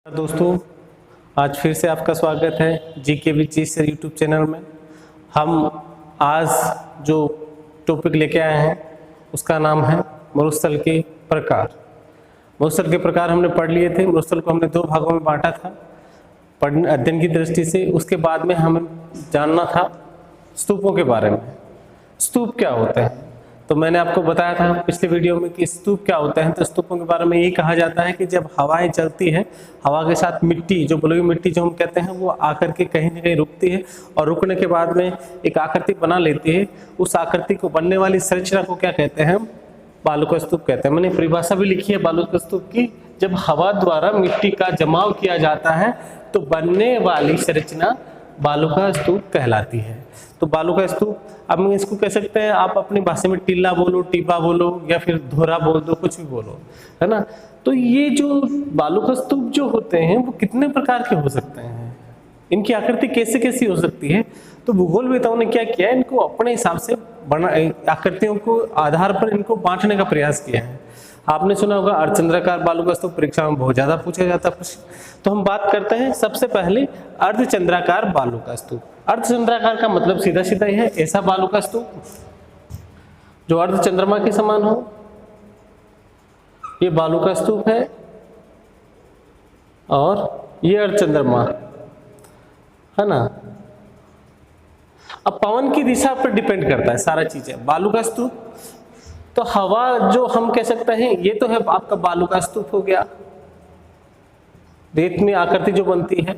दोस्तों, आज फिर से आपका स्वागत है GK with G sir YouTube channel में। हम आज जो टॉपिक लेके आए हैं उसका नाम है मरुस्थल के प्रकार। मरुस्थल के प्रकार हमने पढ़ लिए थे। मरुस्थल को हमने दो भागों में बांटा था अध्ययन की दृष्टि से। उसके बाद में हमें जानना था स्तूपों के बारे में। स्तूप क्या होते हैं, तो मैंने आपको बताया था पिछले वीडियो में कि स्तूप क्या होता है। तो स्तूपों के बारे में यही कहा जाता है कि जब हवाएं चलती है, हवा के साथ मिट्टी, जो बलुई मिट्टी जो हम कहते हैं, वो आकर के कहीं न कहीं रुकती है और रुकने के बाद में एक आकृति बना लेती है। उस आकृति को बनने वाली संरचना को क्या कहते हैं? बालू का स्तूप कहते हैं। मैंने परिभाषा भी लिखी है बालू का स्तूप की। जब हवा द्वारा मिट्टी का जमाव किया जाता है तो बनने वाली संरचना बालू का स्तूप कहलाती है। तो बालू का स्तूप, अब इसको कह सकते हैं आप अपनी भाषा में टीला बोलो, टीपा बोलो या फिर धोरा बोल दो, कुछ भी बोलो, है ना। तो ये जो बालू का स्तूप जो होते हैं वो कितने प्रकार के हो सकते हैं, इनकी आकृति कैसे कैसी हो सकती है। तो भूगोलवेताओं ने क्या किया, इनको अपने हिसाब से बना, आकृतियों को आधार पर इनको बांटने का प्रयास किया है। आपने सुना होगा अर्धचंद्राकार बालू का स्तूप, परीक्षा में बहुत ज्यादा पूछा जाता है प्रश्न। तो हम बात करते हैं सबसे पहले अर्धचंद्राकार बालू का स्तूप। अर्धचंद्राकार का मतलब सीधा सीधा ही है ऐसा बालू का स्तूप जो अर्धचंद्रमा के समान हो। ये बालू का स्तूप है और ये अर्धचंद्रमा, है ना। अब पवन की दिशा पर डिपेंड करता है सारा चीजें। बालू का स्तूप तो हवा जो हम कह सकते हैं, ये तो है आपका बालू का स्तूप हो गया, रेत में आकृति जो बनती है,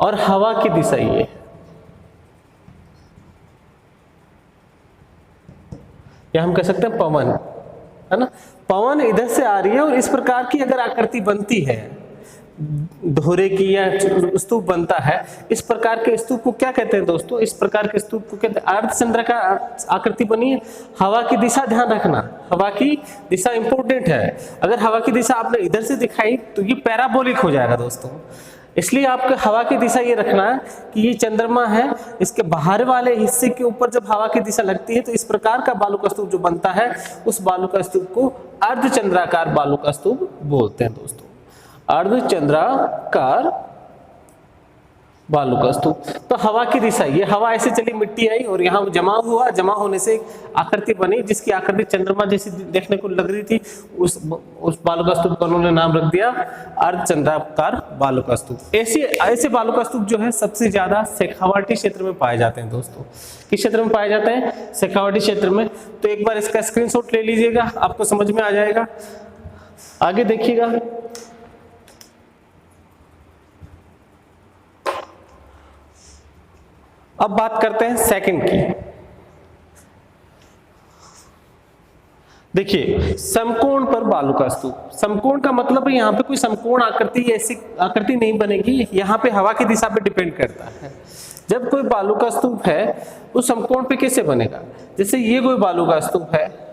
और हवा की दिशा ये या हम कह सकते हैं पवन, है ना। पवन इधर से आ रही है और इस प्रकार की अगर आकृति बनती है, धोरे की या स्तूप बनता है, इस प्रकार के स्तूप को क्या कहते हैं दोस्तों? इस प्रकार के स्तूप को कहते हैं अर्धचंद्राकार आकृति बनी है। हवा की दिशा ध्यान रखना, हवा की दिशा इंपॉर्टेंट है। अगर हवा की दिशा आपने इधर से दिखाई तो ये पैराबोलिक हो जाएगा दोस्तों। इसलिए आपको हवा की दिशा ये रखना है कि ये चंद्रमा है, इसके बाहर वाले हिस्से के ऊपर जब हवा की दिशा लगती है तो इस प्रकार का बालू का स्तूप जो बनता है, उस बालू का स्तूप को अर्धचंद्राकार बालू का स्तूप बोलते हैं दोस्तों। अर्धचंद्राकार बालू का स्तूप। तो हवा की दिशा, ये हवा ऐसे चली, मिट्टी आई और यहाँ जमा हुआ, जमा होने से आकृति बनी जिसकी आकृति चंद्रमा जैसी देखने को लग रही थी। उस बालू का स्तूप का उन्होंने नाम रख दिया अर्धचंद्राकार बालू का स्तूप। ऐसे बालू का स्तूप जो है सबसे ज्यादा शेखावाटी क्षेत्र में पाए जाते हैं दोस्तों। किस क्षेत्र में पाए जाते हैं? शेखावाटी क्षेत्र में। तो एक बार इसका स्क्रीनशॉट ले लीजिएगा, आपको समझ में आ जाएगा। आगे देखिएगा, अब बात करते हैं सेकंड की। देखिए, समकोण पर बालू का स्तूप। समकोण का मतलब है यहाँ पे कोई समकोण आकृति, ऐसी आकृति नहीं बनेगी। यहाँ पे हवा की दिशा पे डिपेंड करता है। जब कोई बालू का स्तूप है वो समकोण पे कैसे बनेगा? जैसे ये कोई बालू का स्तूप है,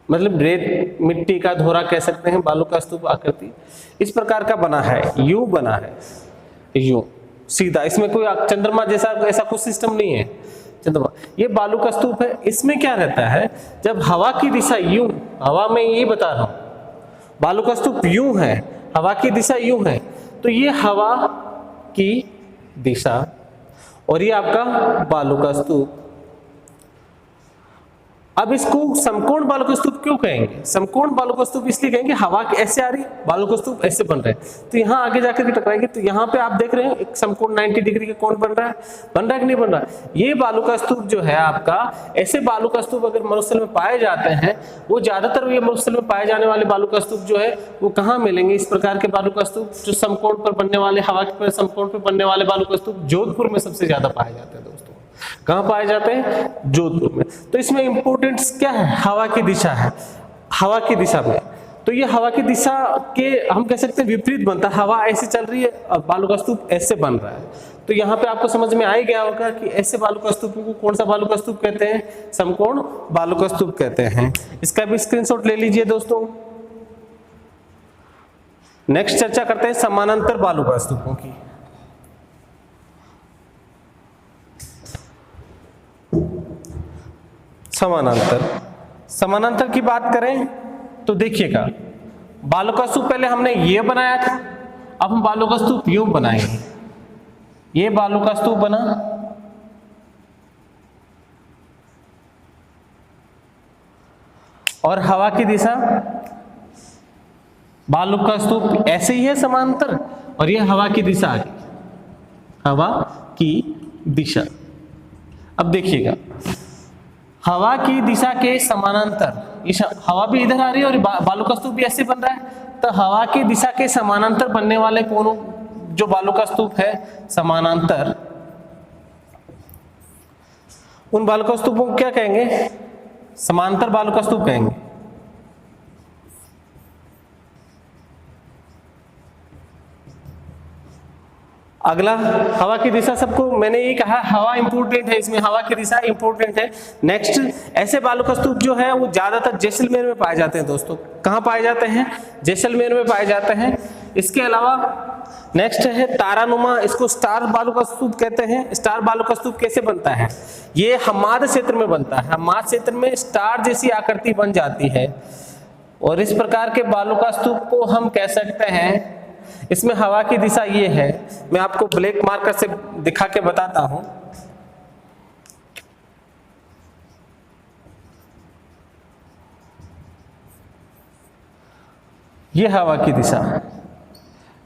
मतलब रेत मिट्टी का धोरा कह सकते हैं, बालू का स्तूप आकृति इस प्रकार का बना है, यूं बना है, यूं सीधा। इसमें कोई चंद्रमा जैसा ऐसा कुछ सिस्टम नहीं है। चंद्रमा, ये बालू का स्तूप है। इसमें क्या रहता है, जब हवा की दिशा यूं, हवा में यही बता रहा हूं, बालू का स्तूप यूं है, हवा की दिशा यूं है, तो ये हवा की दिशा और ये आपका बालू का स्तूप। अब इसको समकोण बालू का स्तूप क्यों कहेंगे? समकोण बालू का स्तूप इसलिए कहेंगे, हवा ऐसे आ रही है, बालू का स्तूप ऐसे बन रहे हैं, तो यहाँ आगे जाकर के टकराएंगे। तो यहाँ पे आप देख रहे हैं एक समकोण 90 डिग्री का कोण बन रहा है कि नहीं बन रहा है? ये बालू का स्तूप जो है आपका, ऐसे बालू का स्तूप अगर मरुस्थल में पाए जाते हैं, वो ज्यादातर ये मरुस्थल में पाए जाने वाले बालू का स्तूप जो है वो कहाँ मिलेंगे? इस प्रकार के बालू का स्तूप जो समकोण पर बनने वाले, हवा के समकोण पर बनने वाले बालू का स्तूप जोधपुर में सबसे ज्यादा पाए जाते हैं दोस्तों। कहां पाए जाते हैं? जोधपुर में। तो इसमें इंपॉर्टेंस क्या है? हवा की दिशा है। हवा की दिशा में, तो ये हवा की दिशा के हम कह सकते हैं विपरीत बनता है। हवा ऐसे चल रही है और बालू का स्तूप ऐसे बन रहा है। तो यहाँ पे आपको समझ में आ ही गया होगा कि ऐसे बालू का स्तूप को कौन सा बालू का स्तूप कहते हैं? समकोण बालू का स्तूप कहते हैं। इसका भी स्क्रीनशॉट ले लीजिए दोस्तों। नेक्स्ट चर्चा करते हैं समानांतर बालू का स्तूपों की। समानांतर समानांतर की बात करें तो देखिएगा, बालों का स्तूप पहले हमने ये बनाया था, अब हम बालों का स्तूप यूं बनाएंगे। ये बालों का स्तूप बना, और हवा की दिशा, बालों का स्तूप ऐसे ही है समांतर, और ये हवा की दिशा आ गई, हवा की दिशा। अब देखिएगा, हवा की दिशा के समानांतर, हवा भी इधर आ रही है और बालों का स्तूप भी ऐसे बन रहा है, तो हवा की दिशा के समानांतर बनने वाले कोनों जो बालों का स्तूप है समानांतर, उन बालों का स्तूपों को क्या कहेंगे? समांतर बालों का स्तूप कहेंगे। अगला, हवा की दिशा, सबको मैंने ये कहा हवा इंपॉर्टेंट है, इसमें हवा की दिशा इंपॉर्टेंट है। नेक्स्ट, ऐसे बालों का स्तूप जो है वो ज्यादातर जैसलमेर में पाए जाते हैं दोस्तों। कहाँ पाए जाते हैं? जैसलमेर में पाए जाते हैं। इसके अलावा नेक्स्ट है तारानुमा, इसको स्टार बालू का स्तूप कहते हैं। स्टार बालू का स्तूप कैसे बनता है? ये हमाद क्षेत्र में बनता है। हमाद क्षेत्र में स्टार जैसी आकृति बन जाती है, और इस प्रकार के बालू का स्तूप को हम कह सकते हैं। इसमें हवा की दिशा ये है, मैं आपको ब्लैक मार्कर से दिखा के बताता हूं। ये हवा की दिशा,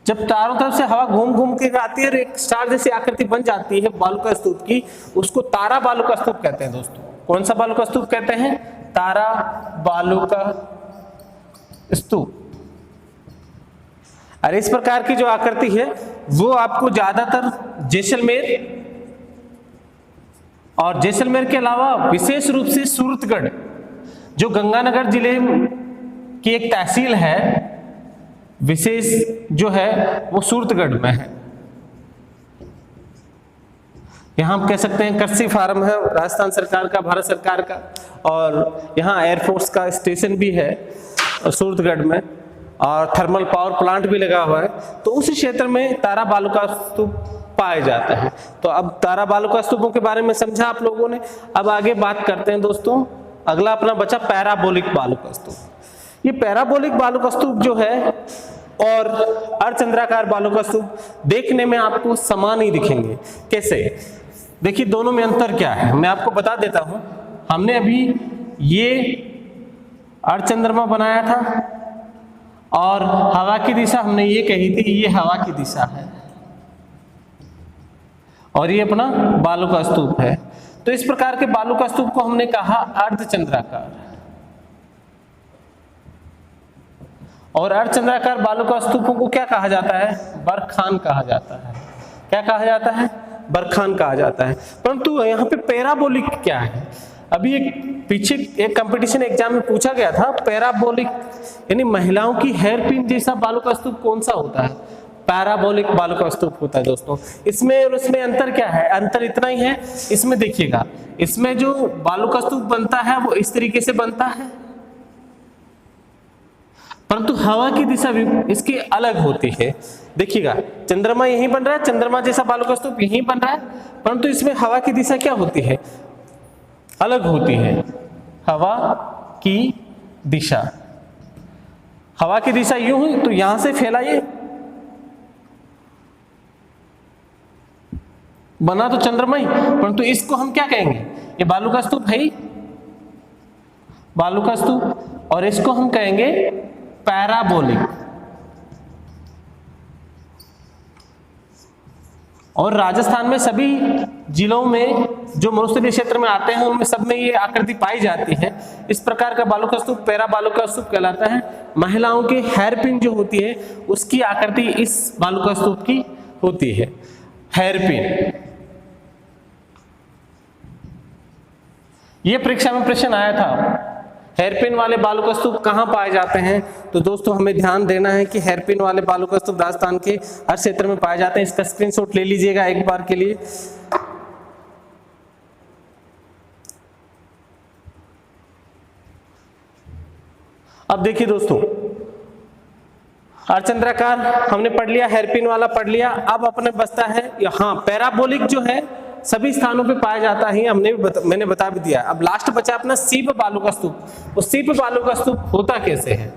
जब चारों तरफ से हवा घूम घूम के आती है और एक स्टार जैसी आकृति बन जाती है बालू का स्तूप की, उसको तारा बालू का स्तूप कहते हैं दोस्तों। कौन सा बालू का स्तूप कहते हैं? तारा बालू का स्तूप। और इस प्रकार की जो आकृति है वो आपको ज्यादातर जैसलमेर, और जैसलमेर के अलावा विशेष रूप से सूरतगढ़, जो गंगानगर जिले की एक तहसील है, विशेष जो है वो सूरतगढ़ में है। यहां हम कह सकते हैं कृषि फार्म है राजस्थान सरकार का, भारत सरकार का, और यहाँ एयरफोर्स का स्टेशन भी है सूरतगढ़ में, और थर्मल पावर प्लांट भी लगा हुआ है। तो उस क्षेत्र में तारा बालू का स्तूप पाए जाते हैं। तो अब तारा बालू का स्तूपों के बारे में समझा आप लोगों ने। अब आगे बात करते हैं दोस्तों, अगला अपना बचा पैराबोलिक बालू का स्तूप। ये पैराबोलिक बालू का स्तूप जो है और अर्धचंद्राकार बालू का स्तूप देखने में आपको समान ही दिखेंगे। कैसे? देखिए दोनों में अंतर क्या है मैं आपको बता देता हूं। हमने अभी ये अर्धचंद्रमा बनाया था, और हवा की दिशा हमने ये कही थी, ये हवा की दिशा है, और ये अपना बालू का स्तूप है। तो इस प्रकार के बालू का स्तूप को हमने कहा अर्धचंद्राकार, और अर्धचंद्राकार बालू का स्तूपों को क्या कहा जाता है? बरखान कहा जाता है। क्या कहा जाता है? बरखान कहा जाता है। परंतु यहाँ पे पैराबोलिक क्या है? अभी एक पीछे एक कंपटीशन एग्जाम में पूछा गया था, पैराबोलिक यानी महिलाओं की हेयर पिन जैसा बालू का स्तूप कौन सा होता है? पैराबोलिक बालू का स्तूप होता है दोस्तों। इसमें और उसमें अंतर क्या है? अंतर इतना ही है, इसमें देखिएगा, इसमें जो बालू का स्तूप बनता है वो इस तरीके से बनता है, परंतु हवा की दिशा भी इसकी अलग होती है। देखिएगा चंद्रमा यहीं बन रहा है, चंद्रमा जैसा बालू का स्तूप यहीं बन रहा है, परंतु इसमें हवा की दिशा क्या होती है? अलग होती है। हवा की दिशा, हवा की दिशा यूं हुई तो यहां से फैलाइए, बना तो चंद्रमा ही, परंतु इसको हम क्या कहेंगे? ये बालू का स्तूप है ही, बालू का स्तूप, और इसको हम कहेंगे पैराबोलिक। और राजस्थान में सभी जिलों में जो मरुस्थलीय क्षेत्र में आते हैं उनमें सब में ये आकृति पाई जाती है। इस प्रकार का बालू का स्तूप पैरा बालू का स्तूप कहलाता है। महिलाओं के हेयर पिन जो होती है उसकी आकृति इस बालू का स्तूप की होती है, हेयर पिन। ये परीक्षा में प्रश्न आया था, हेयरपिन वाले बालू का स्तूप कहाँ पाए जाते हैं? तो दोस्तों हमें ध्यान देना है कि हेयरपिन वाले बालू का स्तूप राजस्थान के हर क्षेत्र में पाए जाते हैं। इसका स्क्रीनशॉट ले लीजिएगा एक बार के लिए। अब देखिए दोस्तों, अर्धचंद्राकार हमने पढ़ लिया, हेयरपिन वाला पढ़ लिया। अब अपने बचता है यहाँ पैराबोलिक जो है सभी स्थानों पे पाया जाता है, मैंने बता भी दिया। अब लास्ट बचा अपना सीप बालू का स्तूप। उस सीप बालू का स्तूप होता कैसे है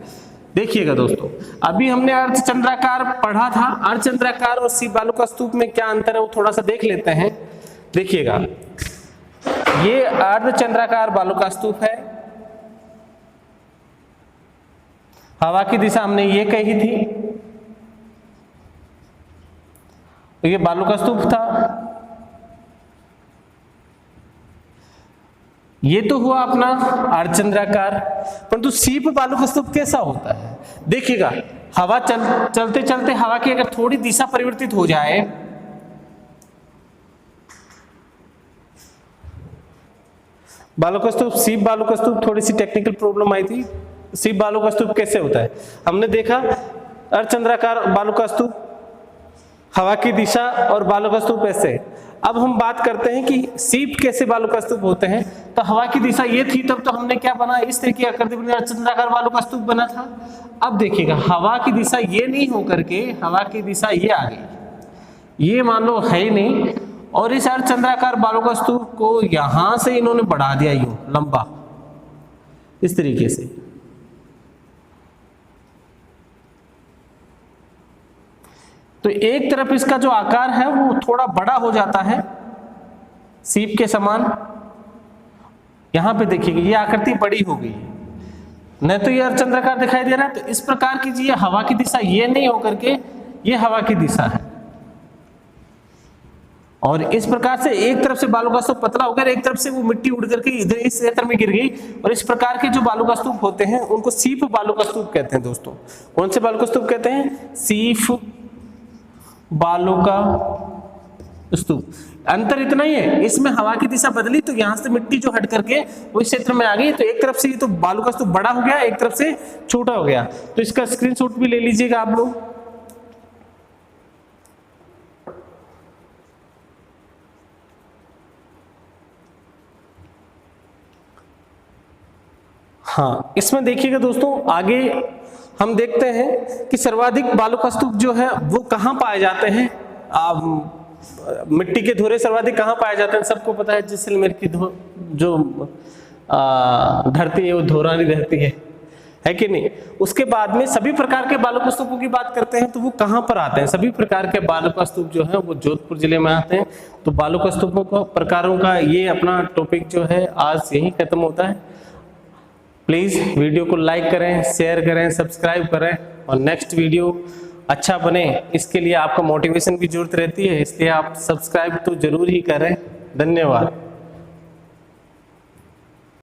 देखिएगा दोस्तों। अभी हमने अर्धचंद्राकार पढ़ा था, अर्धचंद्राकार और सीप बालू का स्तूप में क्या अंतर है वो थोड़ा सा देख लेते हैं। देखिएगा, ये अर्धचंद्राकार बालू का स्तूप है, हवा की दिशा हमने ये कही थी, तो ये बालू का स्तूप था। ये तो हुआ अपना अर्धचंद्राकार, परंतु सीप बालू का स्तूप कैसा होता है देखिएगा। हवा चलते चलते हवा की अगर थोड़ी दिशा परिवर्तित हो जाए, बालू का स्तूप, सीप बालू का स्तूप, थोड़ी सी टेक्निकल प्रॉब्लम आई थी। सीप बालू का स्तूप कैसे होता है हमने देखा, अर्धचंद्राकार बालू का स्तूप, हवा की दिशा और बालू का स्तूप ऐसे। अब हम बात करते हैं कि सीप कैसे बालू का स्तूप होते हैं। तो हवा की दिशा ये थी, तब तो हमने क्या बना, इस तरह की आकृति बनी, अर्धचंद्राकार बालू का स्तूप बना था। अब देखिएगा, हवा की दिशा ये नहीं होकर के हवा की दिशा ये आ गई, ये मान लो है ही नहीं, और इस अर्धचंद्राकार बालू का स्तूप को यहां से इन्होंने बढ़ा दिया यूं लंबा, इस तरीके से। तो एक तरफ इसका जो आकार है वो थोड़ा बड़ा हो जाता है सीप के समान। यहां पे देखिएगा ये आकृति बड़ी हो गई, नहीं तो ये अर्धचंद्राकार दिखाई दे रहा है। तो इस प्रकार कीजिए, हवा की दिशा ये नहीं होकर के ये हवा की दिशा है, और इस प्रकार से एक तरफ से बालू का स्तूप पतला हो गया, एक तरफ से वो मिट्टी उड़ करके इधर इस क्षेत्र में गिर गई। और इस प्रकार के जो बालू का स्तूप होते हैं उनको सीप बालू का स्तूप कहते हैं दोस्तों। कौन से बालू का स्तूप कहते हैं? सीप बालू का स्तूप। अंतर इतना ही है, इसमें हवा की दिशा बदली तो यहां से मिट्टी जो हट करके वो इस क्षेत्र में आ गई, तो एक तरफ से ये तो बालू का स्तूप बड़ा हो गया, एक तरफ से छोटा हो गया। तो इसका स्क्रीनशॉट भी ले लीजिएगा आप लोग। हाँ, इसमें देखिएगा दोस्तों, आगे हम देखते हैं कि सर्वाधिक बालू का स्तूप जो है वो कहाँ पाए जाते हैं। मिट्टी के धोरे सर्वाधिक कहाँ पाए जाते हैं सबको पता है, जैसलमेर की जो धरती है वो धोरानी धरती है कि नहीं। उसके बाद में सभी प्रकार के बालू का स्तूपों की बात करते हैं तो वो कहाँ पर आते हैं? सभी प्रकार के बालू का स्तूप जो है वो जोधपुर जिले में आते हैं। तो बालू का स्तूपों का प्रकारों का ये अपना टॉपिक जो है आज यही खत्म होता है। प्लीज़ वीडियो को लाइक करें, शेयर करें, सब्सक्राइब करें, और नेक्स्ट वीडियो अच्छा बने इसके लिए आपका मोटिवेशन की जरूरत रहती है, इसलिए आप सब्सक्राइब तो जरूर ही करें। धन्यवाद।